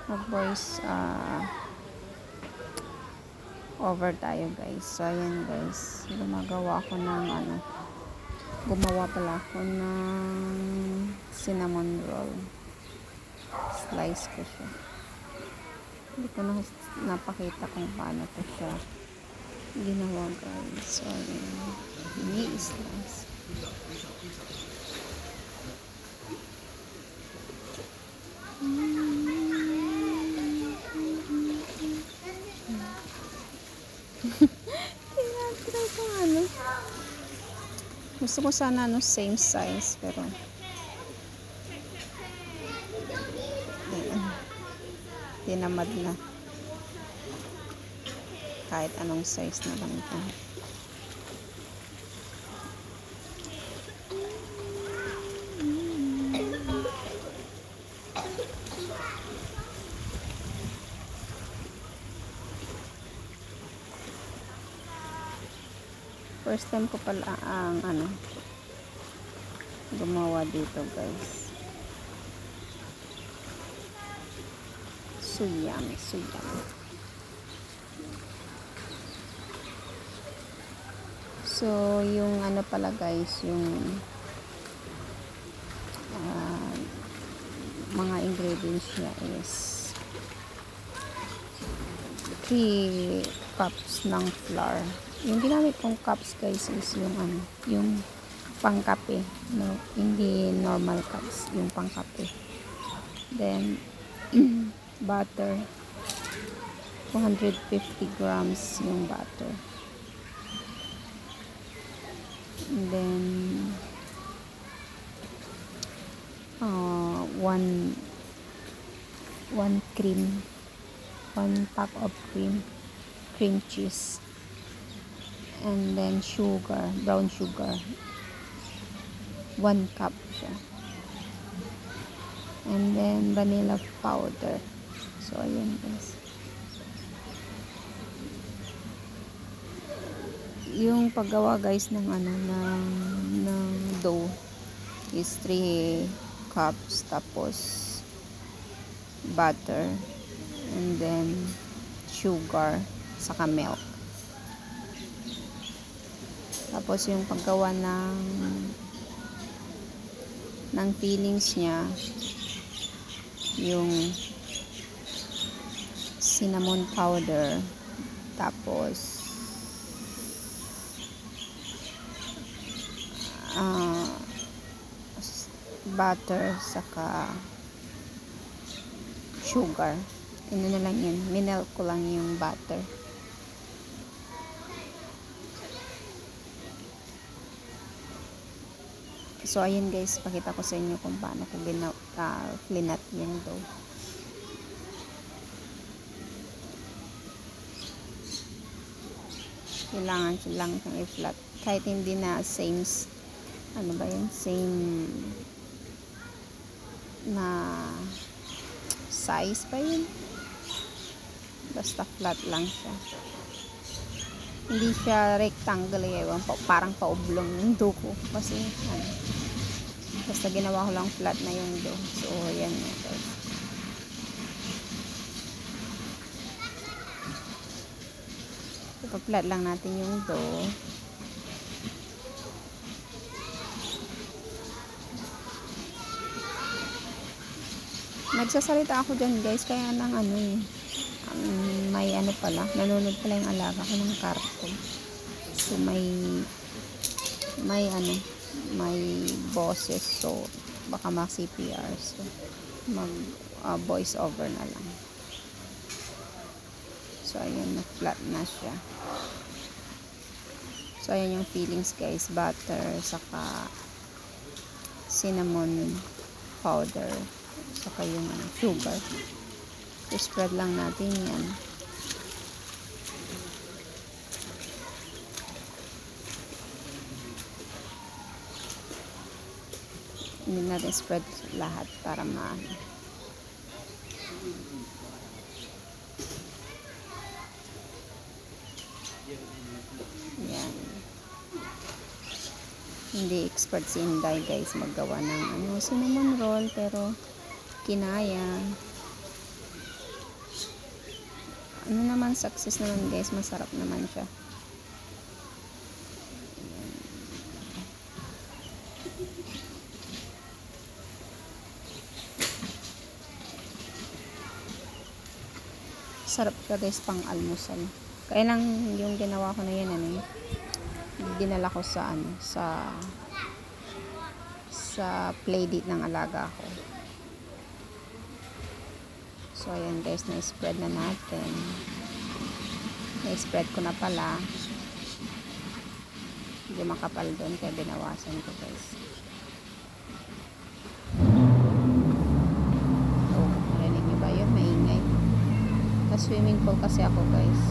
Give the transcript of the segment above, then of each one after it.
mag voice over tayo guys. So ayan guys, gumawa pala ako ng cinnamon roll. Slice ko siya. Hindi ko na napakita kung paano ko siya ginawa guys. So ayan, ini-slice. Gusto ko sana same size pero tinamad na. Kahit anong size na lang ito. First time ko pala ang gumawa dito guys. So yummy, so yummy. So yung pala guys, yung mga ingredients niya is 3 cups ng flour. Yung ginamit kong cups guys is yung pangkape, no, hindi normal cups, yung pangkape. Then butter, 250 grams yung butter. And then one pack of cream cheese. And then sugar, brown sugar, 1 cup siya. And then vanilla powder. So ayan guys. Yung paggawa guys ng dough is 3 cups, tapos butter, and then sugar, saka milk. Tapos yung paggawa ng fillings niya, yung cinnamon powder, tapos butter, saka sugar. Na lang yun, minelt ko lang yung butter. So ayan guys, pakita ko sa inyo kung paano ko flinat yung dough. Kailangan lang siyang i-flat kahit hindi na same same na size pa yun, basta flat lang siya. Hindi siya rectangle, parang pa-oblong yung dough ko kasi basta ginawa ko lang flat na yung dough. So ayan guys. Ipa-flat lang natin yung dough. Nagsasalita ako dyan guys, kaya nang may pala, nanonood pala yung alaga ko ng karton. So may boses, so baka ma-CPR, so mag voice over na lang. So ayan, na-flat na siya. So ayan yung fillings guys, butter, saka cinnamon powder, saka yung sugar. So spread lang natin yan. Hindi natin spread lahat para yan. Hindi expert si Inday guys maggawa ng cinnamon roll, pero kinaya. naman, success naman guys. Masarap naman siya. Sarap siya guys pang almusal. Kaya lang yung ginawa ko na yan, ano, dinala ko sa ano, sa playdate ng alaga ko. So ayan guys, na-spread na natin. Na-spread ko na pala. Hindi makapal doon kaya binawasan ko guys. Oh, narinig nyo ba yun? Maingay. Sa swimming pool kasi ako guys.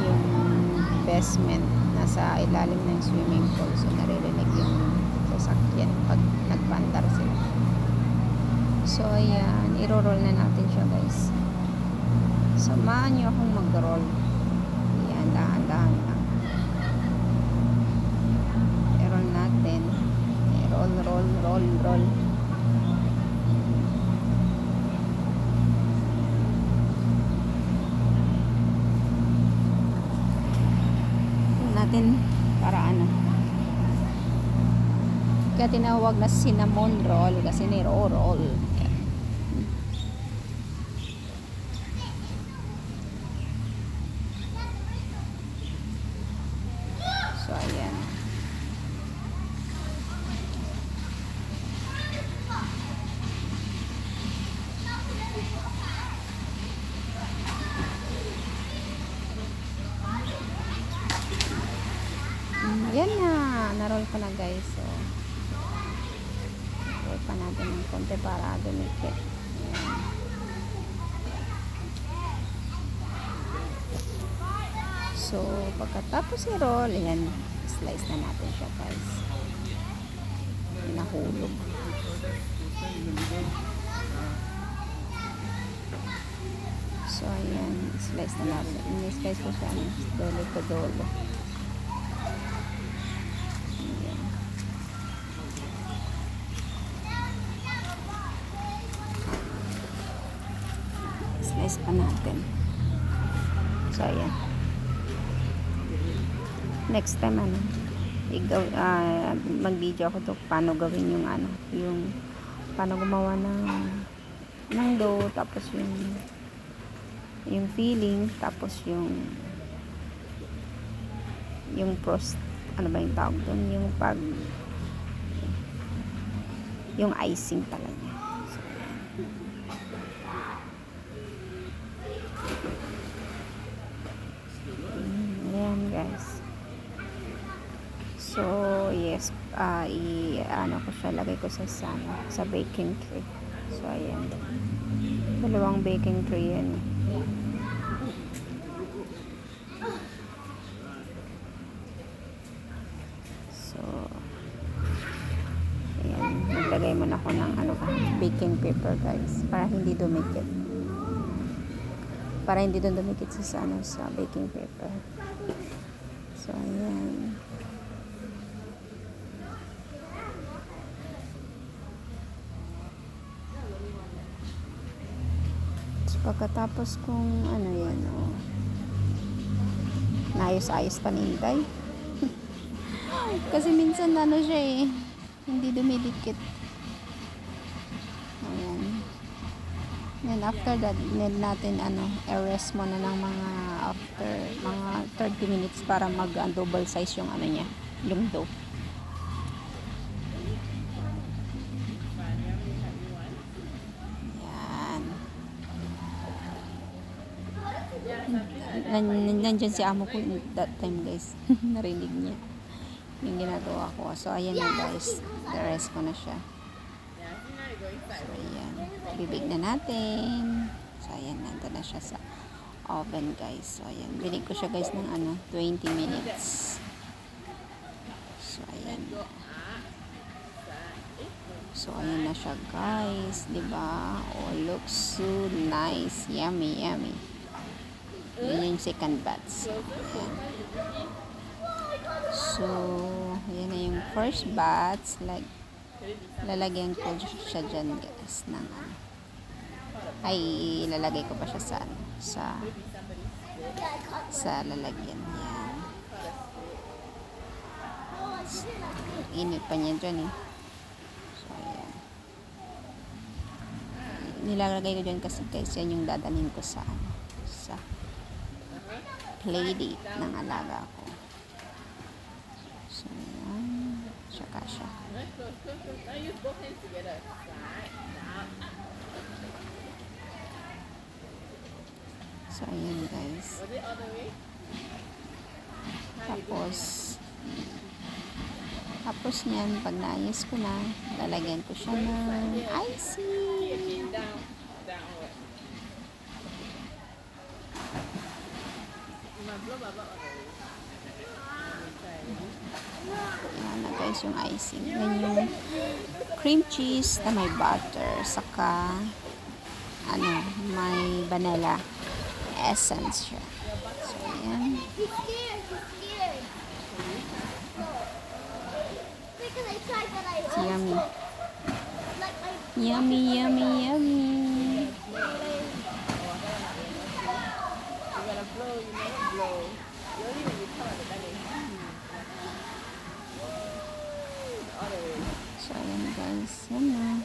Yung basement nasa ilalim ng swimming pool, so naririnig yung sasakyan pag nagpandar sila. So ayan, iro-roll na natin siya guys. Samahan nyo akong mag-roll. Ayan, dahan-dahan lang. I-roll natin. I-roll, roll, roll, roll. Natin para ano, kaya tinawag na cinnamon roll kasi niro-roll. So ayan, yan na, na-roll ko na guys. So roll pa natin ng konti para dumikit. Ayan. So pagkatapos i-roll, ayan, slice na natin siya guys. Nahulog. So ayan, slice na natin. Ini-slice ko siya dolo to dolo. Slice pa natin. So ayan, next time ano, mag-video ako to paano gawin yung ano, yung paano gumawa ng dough, tapos yung filling, tapos yung frost, ano ba yung tawag doon, yung icing pala niya. Ayan guys. So yes, ano ko siya, lagay ko sa baking tray. So ayan, dalawang baking tray yan. So ayan, naglagay muna ako ng ano, baking paper guys, para hindi dumikit. Para hindi doon dumikit sa baking paper. So ayan. So pagkatapos kung ano yan, oh, naayos-ayos panintay. Kasi minsan ano siya eh, hindi dumidikit. Ayan. Then after that, need natin ano, i-rest muna ng after mga 30 minutes para double size yung ano niya, yung dough. Yan. Nandyan si amo ko that time guys. Narinig niya yung ginagawa ko. So ayan na guys, i-rest ko na siya. So ayan, bibig na natin. So ayan, nandun na siya sa oven guys. So ayan, binig ko siya guys ng ano, 20 minutes. So ayan. So ayan na siya guys, diba? Oh, looks so nice, yummy, yummy. Yun yung second batch. Ayan. So ayan na yung first batch, like lalagyan ko siya dyan guys ng ay ilalagay ko pa siya sa ano, sa lalagyan. Yan. Init pa niya dyan eh. So, ayan. Nilalagay ko dyan kasi guys, yan yung dadalhin ko sa playdate ng alaga ko. So, ayan. Tsaka siya. So, ayan guys. Tapos niyan, pag naayos ko na, lalagyan ko siya ng icing. Ayan na guys yung icing. Yan yung cream cheese na may butter, saka ano, may vanilla essence siya. So, ayan. It's yummy. Yummy, yummy, yummy. So, ayan guys. Yan na.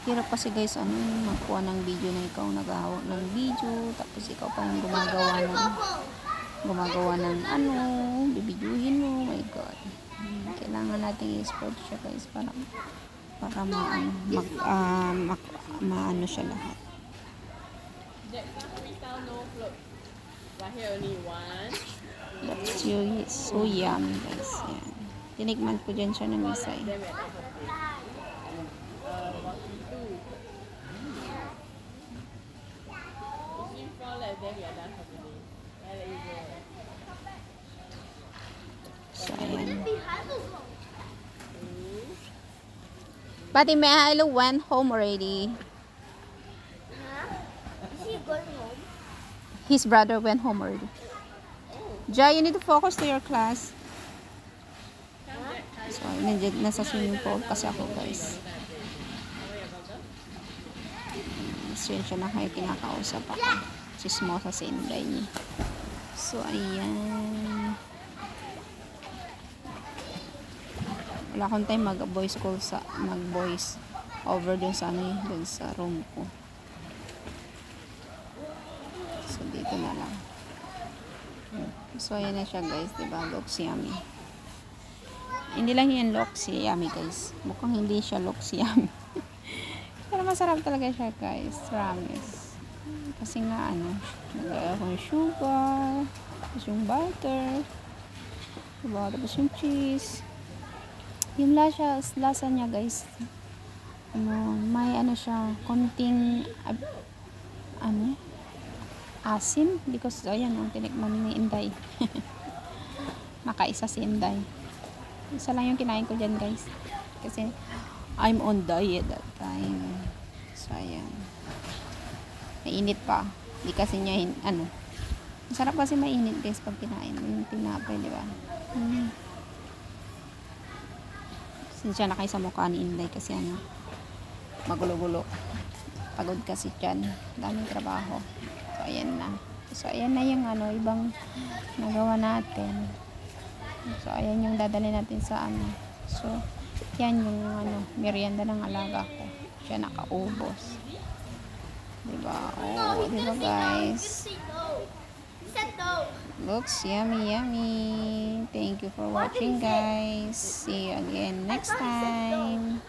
Hirap kasi guys, ano, magkuha ng video na ikaw naghahawak ng video, tapos ikaw pa yung gumagawa ng ano, bibidyuhin mo. Oh my god. Kailangan natin i-export siya guys para maano siya lahat. That's so yummy guys. Yan. Tinikman ko dyan siya ng isa eh. So, ayan. Pati Milo went home already. Is he going home? His brother went home already. Jai, you need to focus to your class. So, nasa swimming pool kasi ako guys. Yun siya na kayo kinakausap ako. Chismosa sa Inday niya. So, ayan. Wala akong time mag-voice over dun sa dun sa room ko. So, dito na lang. So, ayan na siya guys. Diba? Looks yummy. Hindi lang yan looks yummy guys. Mukhang hindi siya looks yummy. Pero masarap talaga siya guys. Promise. Kasi nga ano, nagaya ko yung sugar, tapos yung butter, diba? Tapos yung cheese. Yung lasa niya guys, ano, may ano siya, konting ano, asim. Because ayan, ang tinikman ni Inday. Nakaisa si Inday. Isa lang yung kinain ko dyan guys. Kasi I'm on diet that time. So, ayan. Mainit pa. Hindi kasi niya, ano. Masarap kasi mainit guys pag kinain. Yung tinapay, di ba? Sinsya na kayo sa mukha ni Inday kasi ano, magulo-gulo. Pagod kasi dyan. Daming trabaho. So, ayan na. So, ayan na yung ano, ibang nagawa natin. So, ayan yung dadalhin natin sa ano. So, yan yung ano, merienda ng alaga ko. Siya nakaubos. Diba? Oh, diba guys? Looks yummy, yummy. Thank you for watching guys. See you again next time.